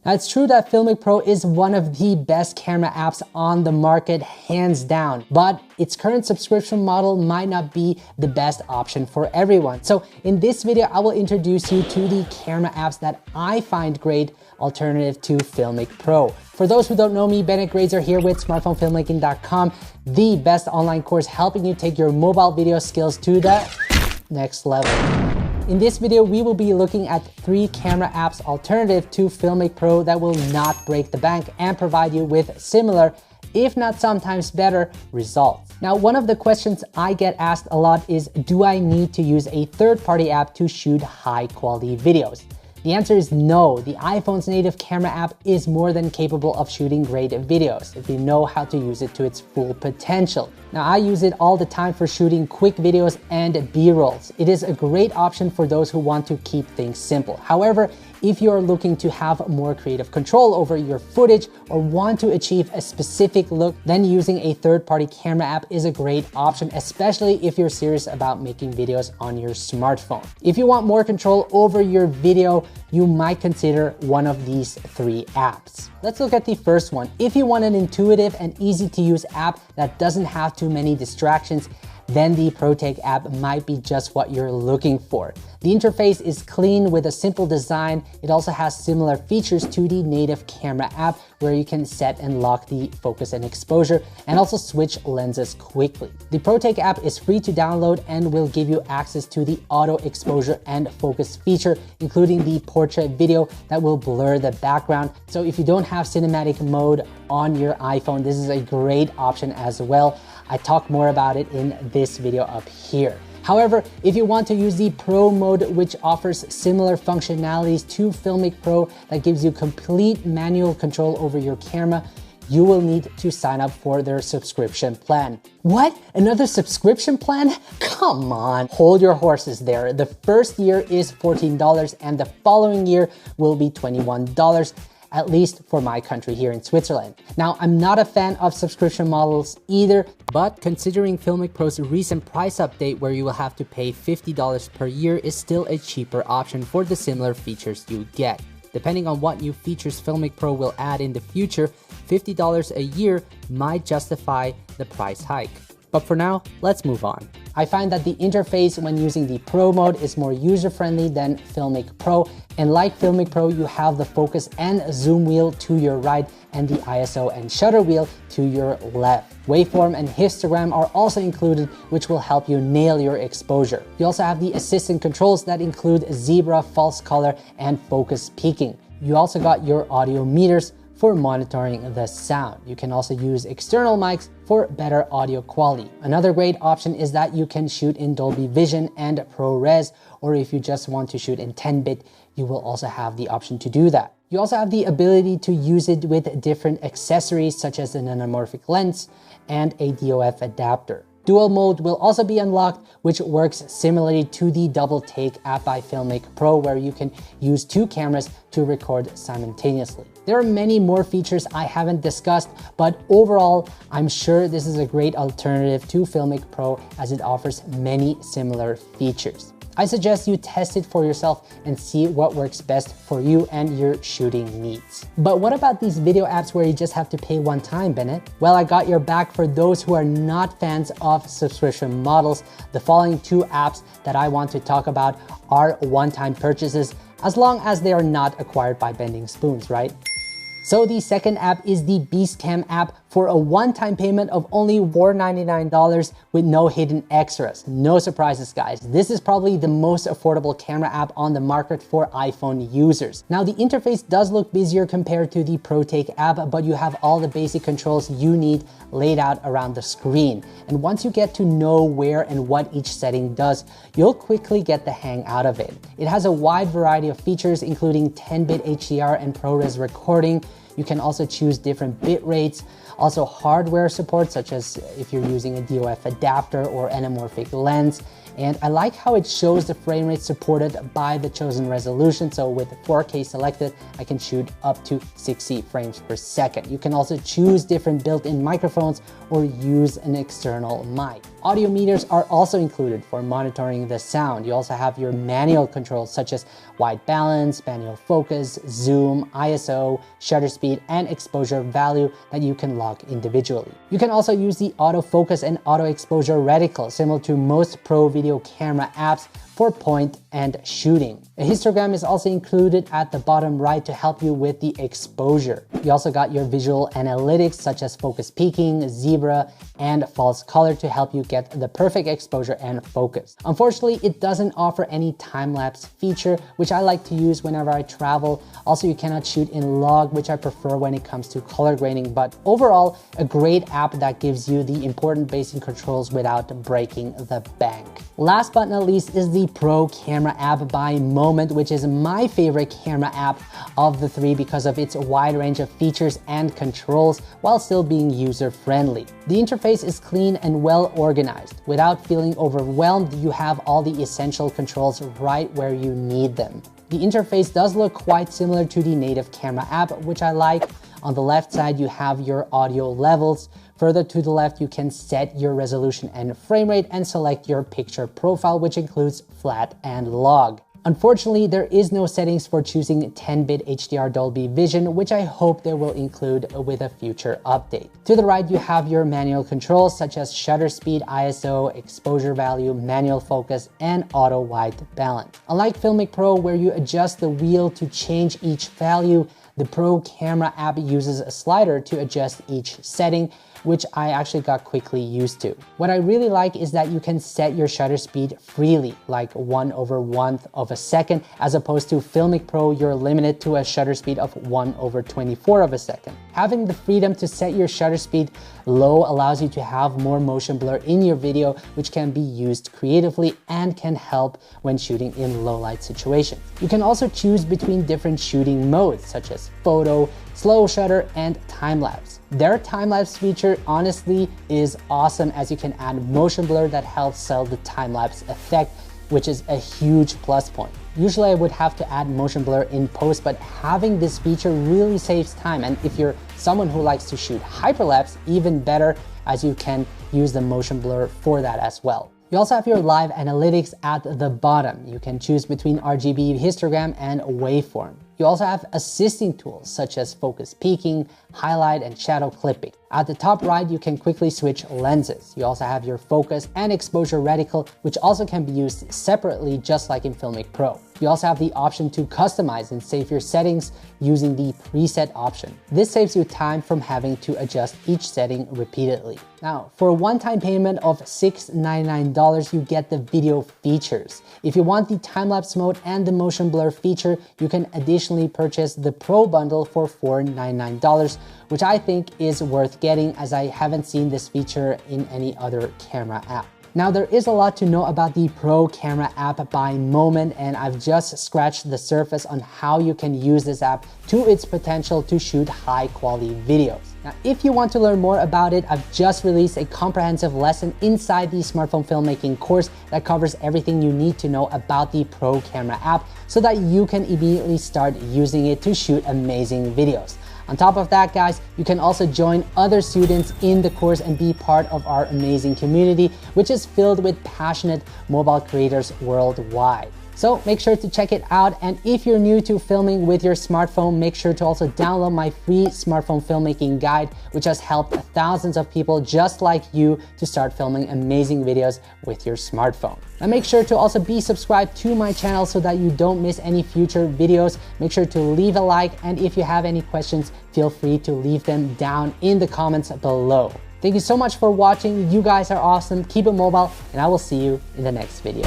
Now, it's true that FiLMiC Pro is one of the best camera apps on the market, hands down, but its current subscription model might not be the best option for everyone. So in this video, I will introduce you to the camera apps that I find great alternative to FiLMiC Pro. For those who don't know me, Bennett Grazer here with smartphonefilmmaking.com, the best online course helping you take your mobile video skills to the next level. In this video, we will be looking at 3 camera apps alternative to FiLMiC Pro that will not break the bank and provide you with similar, if not sometimes better, results. Now, one of the questions I get asked a lot is, do I need to use a third-party app to shoot high-quality videos? The answer is no. The iPhone's native camera app is more than capable of shooting great videos if you know how to use it to its full potential. Now, I use it all the time for shooting quick videos and B-rolls. It is a great option for those who want to keep things simple. However, if you are looking to have more creative control over your footage or want to achieve a specific look, then using a third-party camera app is a great option, especially if you're serious about making videos on your smartphone. If you want more control over your video, you might consider one of these 3 apps. Let's look at the first one. If you want an intuitive and easy to use app that doesn't have too many distractions, then the ProTake app might be just what you're looking for. The interface is clean with a simple design. It also has similar features to the native camera app where you can set and lock the focus and exposure and also switch lenses quickly. The ProTake app is free to download and will give you access to the auto exposure and focus feature, including the portrait video that will blur the background. So if you don't have cinematic mode on your iPhone, this is a great option as well. I talk more about it in this video up here. However, if you want to use the Pro mode, which offers similar functionalities to FiLMiC Pro that gives you complete manual control over your camera, you will need to sign up for their subscription plan. What? Another subscription plan? Come on, hold your horses there. The first year is $14 and the following year will be $21. At least for my country here in Switzerland. Now, I'm not a fan of subscription models either, but considering FiLMiC Pro's recent price update where you will have to pay $50 per year is still a cheaper option for the similar features you get. Depending on what new features FiLMiC Pro will add in the future, $50 a year might justify the price hike. But for now, let's move on. I find that the interface when using the Pro mode is more user-friendly than FiLMiC Pro, and like FiLMiC Pro, you have the focus and zoom wheel to your right and the ISO and shutter wheel to your left. Waveform and histogram are also included, which will help you nail your exposure. You also have the assistant controls that include zebra, false color, and focus peaking. You also got your audio meters for monitoring the sound. You can also use external mics for better audio quality. Another great option is that you can shoot in Dolby Vision and ProRes, or if you just want to shoot in 10-bit, you will also have the option to do that. You also have the ability to use it with different accessories such as an anamorphic lens and a DOF adapter. Dual mode will also be unlocked, which works similarly to the Double Take app by FiLMiC Pro, where you can use 2 cameras to record simultaneously. There are many more features I haven't discussed, but overall, I'm sure this is a great alternative to FiLMiC Pro as it offers many similar features. I suggest you test it for yourself and see what works best for you and your shooting needs. But what about these video apps where you just have to pay one time, Bennett? Well, I got your back for those who are not fans of subscription models. The following 2 apps that I want to talk about are one-time purchases, as long as they are not acquired by bending spoons, right? So the second app is the Beastcam app for a one-time payment of only $499 with no hidden extras. No surprises, guys. This is probably the most affordable camera app on the market for iPhone users. Now, the interface does look busier compared to the ProTake app, but you have all the basic controls you need laid out around the screen. And once you get to know where and what each setting does, you'll quickly get the hang out of it. It has a wide variety of features, including 10-bit HDR and ProRes recording. You can also choose different bit rates, also hardware support, such as if you're using a DOF adapter or anamorphic lens. And I like how it shows the frame rate supported by the chosen resolution. So with 4K selected, I can shoot up to 60 frames per second. You can also choose different built-in microphones or use an external mic. Audio meters are also included for monitoring the sound. You also have your manual controls such as white balance, manual focus, zoom, ISO, shutter speed, and exposure value that you can lock individually. You can also use the autofocus and auto exposure reticle similar to most pro video camera apps for point and shooting. A histogram is also included at the bottom right to help you with the exposure. You also got your visual analytics such as focus peaking, zebra, and false color to help you get the perfect exposure and focus. Unfortunately, it doesn't offer any time-lapse feature, which I like to use whenever I travel. Also, you cannot shoot in log, which I prefer when it comes to color grading, but overall, a great app that gives you the important basic controls without breaking the bank. Last but not least is the Pro camera app by Moment, which is my favorite camera app of the three because of its wide range of features and controls while still being user-friendly. The interface is clean and well organized. Without feeling overwhelmed, you have all the essential controls right where you need them. The interface does look quite similar to the native camera app, which I like. On the left side, you have your audio levels. Further to the left, you can set your resolution and frame rate and select your picture profile, which includes flat and log. Unfortunately, there is no settings for choosing 10-bit HDR Dolby Vision, which I hope they will include with a future update. To the right, you have your manual controls such as shutter speed, ISO, exposure value, manual focus, and auto white balance. Unlike FiLMiC Pro, where you adjust the wheel to change each value, the Pro camera app uses a slider to adjust each setting, which I actually got quickly used to. What I really like is that you can set your shutter speed freely, like 1/100th of a second, as opposed to FiLMiC Pro, you're limited to a shutter speed of 1/24 of a second. Having the freedom to set your shutter speed low allows you to have more motion blur in your video, which can be used creatively and can help when shooting in low light situations. You can also choose between different shooting modes, such as photo, slow shutter, and time-lapse. Their time-lapse feature honestly is awesome, as you can add motion blur that helps sell the time-lapse effect, which is a huge plus point. Usually I would have to add motion blur in post, but having this feature really saves time. And if you're someone who likes to shoot hyperlapse, even better, as you can use the motion blur for that as well. You also have your live analytics at the bottom. You can choose between RGB histogram and waveform. You also have assisting tools such as focus peaking, highlight, and shadow clipping. At the top right, you can quickly switch lenses. You also have your focus and exposure reticle, which also can be used separately, just like in FiLMiC Pro. You also have the option to customize and save your settings using the preset option. This saves you time from having to adjust each setting repeatedly. Now, for a one-time payment of $699, you get the video features. If you want the time-lapse mode and the motion blur feature, you can additionally purchase the Pro bundle for $499, which I think is worth getting, as I haven't seen this feature in any other camera app. Now, there is a lot to know about the Pro camera app by Moment, and I've just scratched the surface on how you can use this app to its potential to shoot high quality videos. Now, if you want to learn more about it, I've just released a comprehensive lesson inside the smartphone filmmaking course that covers everything you need to know about the Pro camera app so that you can immediately start using it to shoot amazing videos. On top of that, guys, you can also join other students in the course and be part of our amazing community, which is filled with passionate mobile creators worldwide. So make sure to check it out. And if you're new to filming with your smartphone, make sure to also download my free smartphone filmmaking guide, which has helped thousands of people just like you to start filming amazing videos with your smartphone. And make sure to also be subscribed to my channel so that you don't miss any future videos. Make sure to leave a like, and if you have any questions, feel free to leave them down in the comments below. Thank you so much for watching. You guys are awesome. Keep it mobile, and I will see you in the next video.